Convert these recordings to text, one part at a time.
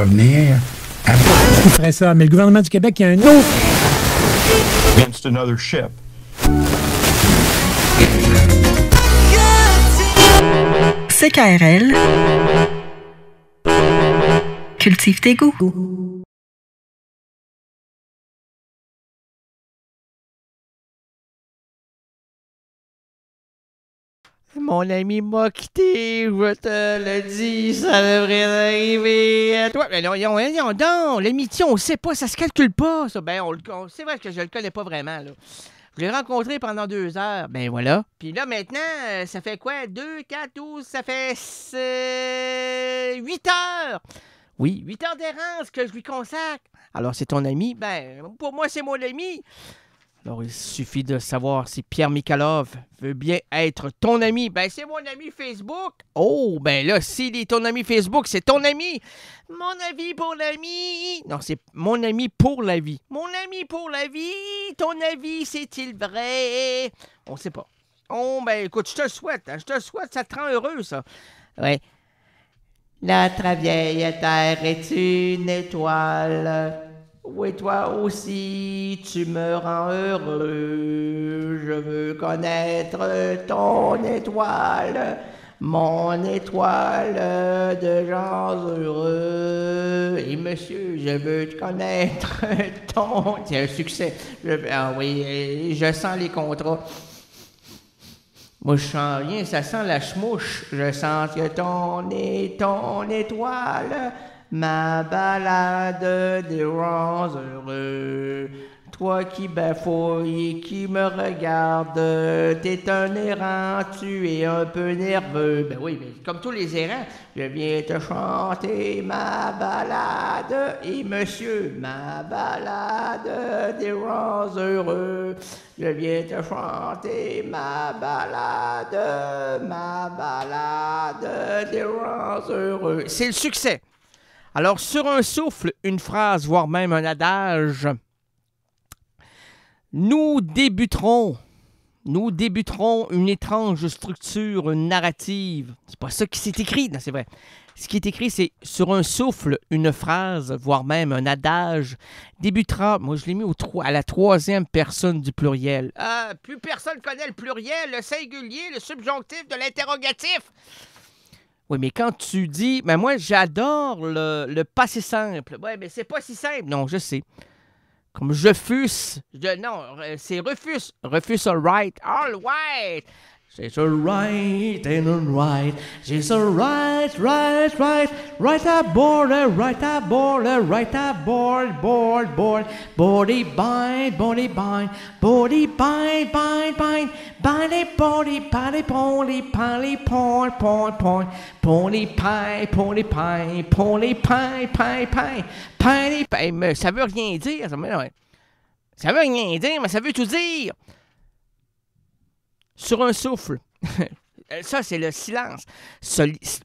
revenir. Il ferait ça, mais le gouvernement du Québec, il y a un autre. Against another ship. CKRL. Cultive tes goûts. Mon ami m'a quitté, je te le dis, ça devrait arriver à toi. Mais non, donc, l'amitié, on sait pas, ça se calcule pas, ça. Ben, c'est vrai que je le connais pas vraiment, là. Je l'ai rencontré pendant 2 heures, ben voilà. Puis là, maintenant, ça fait quoi? 2, 4, 12, ça fait 8 heures. Oui, 8 heures d'errance que je lui consacre. Alors, c'est ton ami? Ben, pour moi, c'est mon ami. Alors, il suffit de savoir si Pierre Michalov veut bien être ton ami. Ben, c'est mon ami Facebook. Oh, ben là, s'il est ton ami Facebook, c'est ton ami. Mon ami pour l'ami. Non, c'est mon ami pour la vie. Mon ami pour la vie. Ton avis, c'est-il vrai? On sait pas. Oh, ben, écoute, je te le souhaite. Hein, je te le souhaite, ça te rend heureux, ça. Ouais. Notre vieille terre est une étoile. Oui, toi aussi, tu me rends heureux. Je veux connaître ton étoile, mon étoile de gens heureux. Et monsieur, je veux te connaître ton... C'est un succès. Ah oui, je sens les contrats. Moi, je sens rien, ça sent la chmouche. Je sens que ton étoile... Ma balade des gens heureux. Toi qui bafouilles et qui me regardes, t'es un errant, tu es un peu nerveux. Ben oui, mais comme tous les errants, je viens te chanter ma balade. Et monsieur, ma balade des gens heureux. Je viens te chanter ma balade des gens heureux. C'est le succès. Alors, sur un souffle, une phrase, voire même un adage, nous débuterons une étrange structure narrative. C'est pas ça qui s'est écrit, non, c'est vrai. Ce qui est écrit, c'est sur un souffle, une phrase, voire même un adage, débutera, moi je l'ai mis à la 3e personne du pluriel. Plus personne connaît le pluriel, le singulier, le subjonctif de l'interrogatif. Oui, mais quand tu dis... Mais moi, j'adore le passé simple. Oui, mais c'est pas si simple. Non, je sais. Comme je fus... non, c'est refus. Refus, all right. All right. She's all right and all right. She's all right, right, right. Right aboard, right aboard, right aboard, board, board. Body bind, body bind. Body bind, bind, bind. Body, body, body, body, body, point, point, point. Pony pie, pony pie, pony pie, pie, pie. Pony pie. Mais ça veut rien dire. Ça veut rien dire, mais ça veut tout dire. Sur un souffle. Ça, c'est le silence.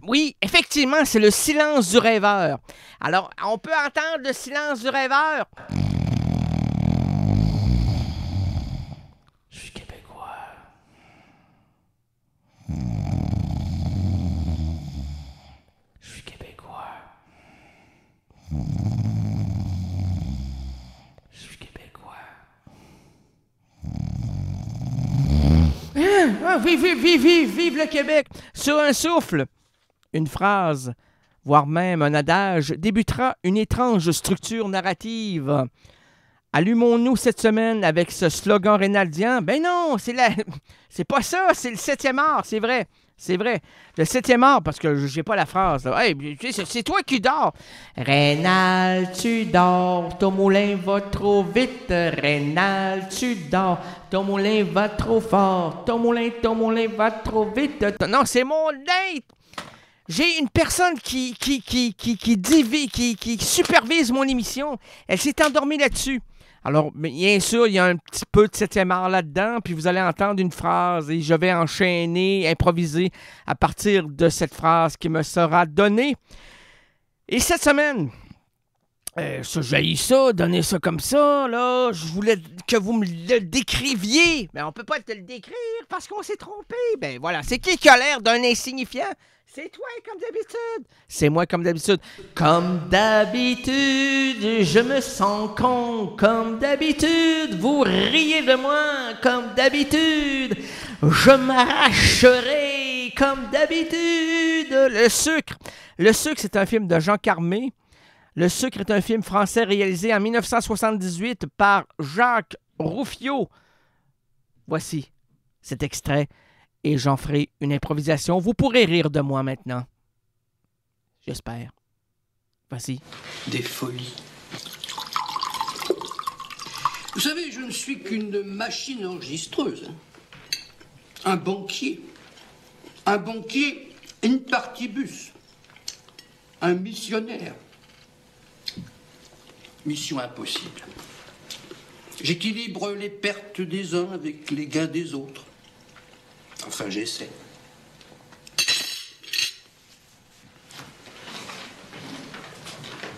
Oui, effectivement, c'est le silence du rêveur. Alors, on peut entendre le silence du rêveur. Je suis québécois. Je suis québécois. Je suis québécois. Vive le Québec! Sur un souffle, une phrase, voire même un adage, débutera une étrange structure narrative. Allumons-nous cette semaine avec ce slogan rénaldien? Ben non, c'est pas ça, c'est le 7e art, c'est vrai. C'est vrai. Le 7e art, parce que j'ai pas la phrase. Hey, c'est toi qui dors. Rénal, tu dors. Ton moulin va trop vite. Rénal, tu dors. Ton moulin va trop fort. Ton moulin va trop vite. Non, c'est mon date. J'ai une personne qui supervise mon émission. Elle s'est endormie là-dessus. Alors, bien sûr, il y a un petit peu de 7e art là-dedans, puis vous allez entendre une phrase et je vais enchaîner, improviser à partir de cette phrase qui me sera donnée. Et cette semaine, Ça, j'haïs ça, donner ça comme ça, là. Je voulais que vous me le décriviez. Mais on peut pas te le décrire parce qu'on s'est trompé. Ben voilà, c'est qui a l'air d'un insignifiant? C'est toi, comme d'habitude. C'est moi, comme d'habitude. Comme d'habitude, je me sens con. Comme d'habitude, vous riez de moi. Comme d'habitude, je m'arracherai. Comme d'habitude. Le sucre. Le sucre, c'est un film de Jean Carmé. Le sucre est un film français réalisé en 1978 par Jacques Rouffio. Voici cet extrait et j'en ferai une improvisation. Vous pourrez rire de moi maintenant. J'espère. Voici. Des folies. Vous savez, je ne suis qu'une machine enregistreuse. Un banquier. Un banquier, une partibus. Un missionnaire. Mission impossible. J'équilibre les pertes des uns avec les gains des autres. Enfin, j'essaie.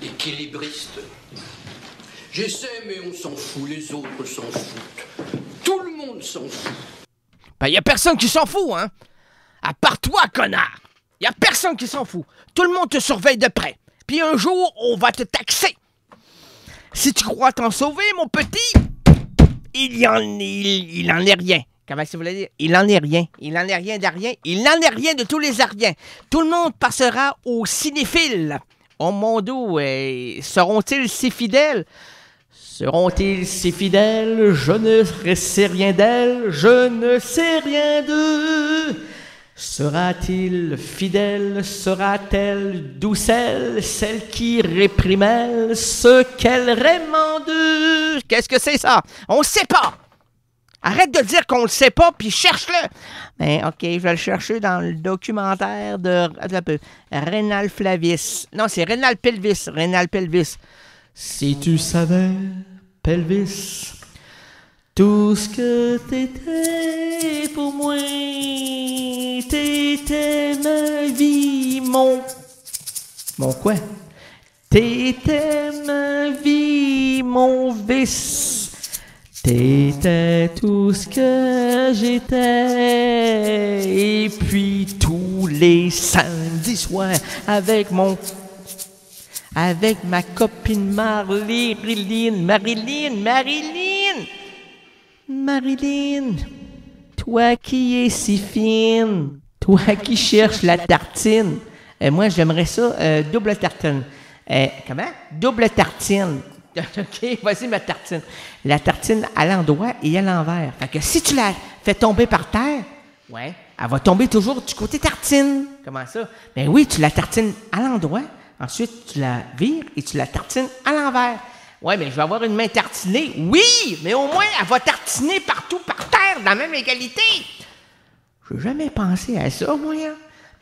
Équilibriste. J'essaie, mais on s'en fout. Les autres s'en foutent. Tout le monde s'en fout. Ben, y a personne qui s'en fout, hein? À part toi, connard! Y a personne qui s'en fout. Tout le monde te surveille de près. Puis un jour, on va te taxer. Si tu crois t'en sauver, mon petit, il en est rien. Comment ça voulait dire? Il en est rien. Il en est rien d'arien. Il n'en est rien de tous les ariens. Tout le monde passera aux cinéphiles. Oh mon Dieu, seront-ils si fidèles? Seront-ils si fidèles? Je ne sais rien d'elle. Je ne sais rien d'eux. Sera-t-il fidèle? Sera-t-elle doucelle? Celle qui réprimelle ce qu'elle rémande? Qu'est-ce que c'est ça? On ne sait pas! Arrête de dire qu'on ne le sait pas, puis cherche-le! Ben, OK, je vais le chercher dans le documentaire de Rénal Flavis. Non, c'est Rénal Pelvis. Rénal Pelvis. Si tu savais, Pelvis... Tout ce que t'étais pour moi, t'étais ma vie, mon quoi? T'étais ma vie, mon vice. T'étais tout ce que j'étais. Et puis tous les samedis soirs avec ma copine Marilyn, toi qui es si fine, toi qui cherches la tartine. Moi, j'aimerais ça, double tartine. Comment? Double tartine. OK, voici ma tartine. La tartine à l'endroit et à l'envers. Fait que si tu la fais tomber par terre, ouais, elle va tomber toujours du côté tartine. Comment ça? Ben oui, tu la tartines à l'endroit, ensuite tu la vires et tu la tartines à l'envers. Ouais, mais je vais avoir une main tartinée. Oui, mais au moins, elle va tartiner partout par terre, dans la même égalité. Je n'ai jamais pensé à ça, moi.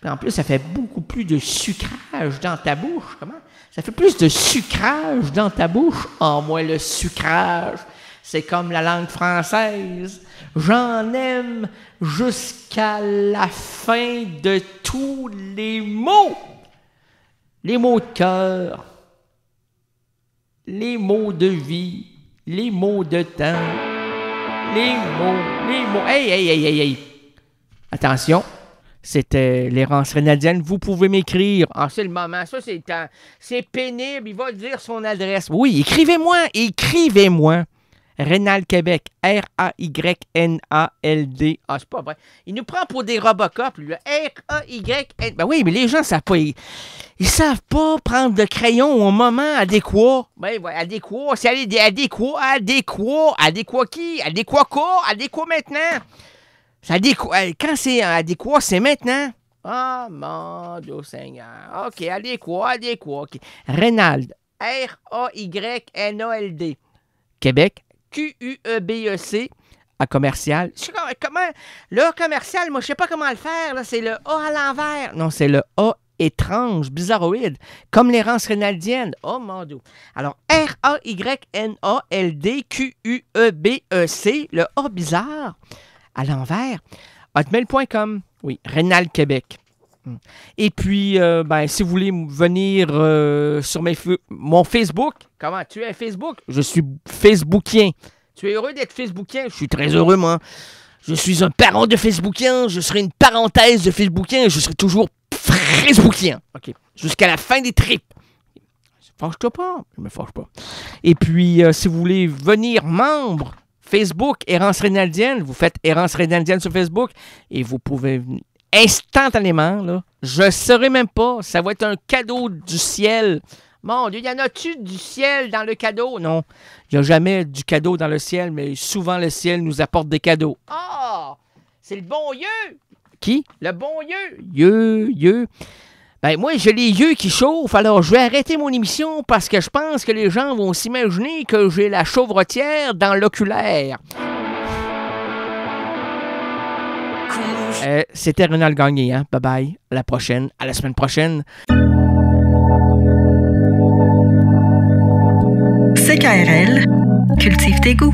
Puis en plus, ça fait beaucoup plus de sucrage dans ta bouche. Comment? Ça fait plus de sucrage dans ta bouche. Oh, moi, le sucrage, c'est comme la langue française. J'en aime jusqu'à la fin de tous les mots. Les mots de cœur. Les mots de vie, les mots de temps, les mots. Hey! Attention, c'était l'errance rénalienne. Vous pouvez m'écrire. Ah, c'est le moment. Ça, c'est pénible. Il va dire son adresse. Oui, écrivez-moi. Rénal Québec. R-A-Y-N-A-L-D. Ah, c'est pas vrai. Il nous prend pour des Robocop, lui. R-A-Y-N. Ben oui, mais les gens savent pas. Ils savent pas prendre de crayon au moment adéquat. Ben ouais, adéquat. C'est adéquat qui? Adéquat quoi? Adéquat maintenant. C'est adéquat. Quand c'est adéquat, c'est maintenant. Ah, mon Dieu Seigneur. OK, adéquat. OK. Reynald. R-A-Y-N-A-L-D. Québec. Q-U-E-B-E-C. À commercial. Comment? Le commercial, moi, je sais pas comment le faire. Là. C'est le A à l'envers. Non, c'est le A étrange, bizarroïde, comme l'errance rénaldienne. Oh mon Dieu. Alors, R-A-Y-N-A-L-D-Q-U-E-B-E-C, le A bizarre, à l'envers, hotmail.com. Oui, Rénal Québec. Et puis, si vous voulez venir sur mon Facebook, comment tu es Facebook? Je suis Facebookien. Tu es heureux d'être Facebookien? Je suis très heureux, moi. Je suis un parent de Facebookien. Je serai une parenthèse de Facebookien. Je serai toujours Facebookien. OK. Jusqu'à la fin des tripes. Fâche-toi pas. Je me fâche pas. Et puis, si vous voulez venir membre Facebook, Errance Rénaldienne, vous faites Errance Rénaldienne sur Facebook et vous pouvez instantanément, là, je ne saurais même pas, ça va être un cadeau du ciel. Mon Dieu, y en a-tu du ciel dans le cadeau? Non, il n'y a jamais du cadeau dans le ciel, mais souvent le ciel nous apporte des cadeaux. Ah! C'est le bon yeux! Qui? Le bon yeux! Yeux. Ben moi, j'ai les yeux qui chauffent, alors je vais arrêter mon émission parce que je pense que les gens vont s'imaginer que j'ai la chauvretière dans l'oculaire. C'était Rénal Gagné, hein? Bye bye. À la prochaine. À la semaine prochaine. CKRL, cultive tes goûts.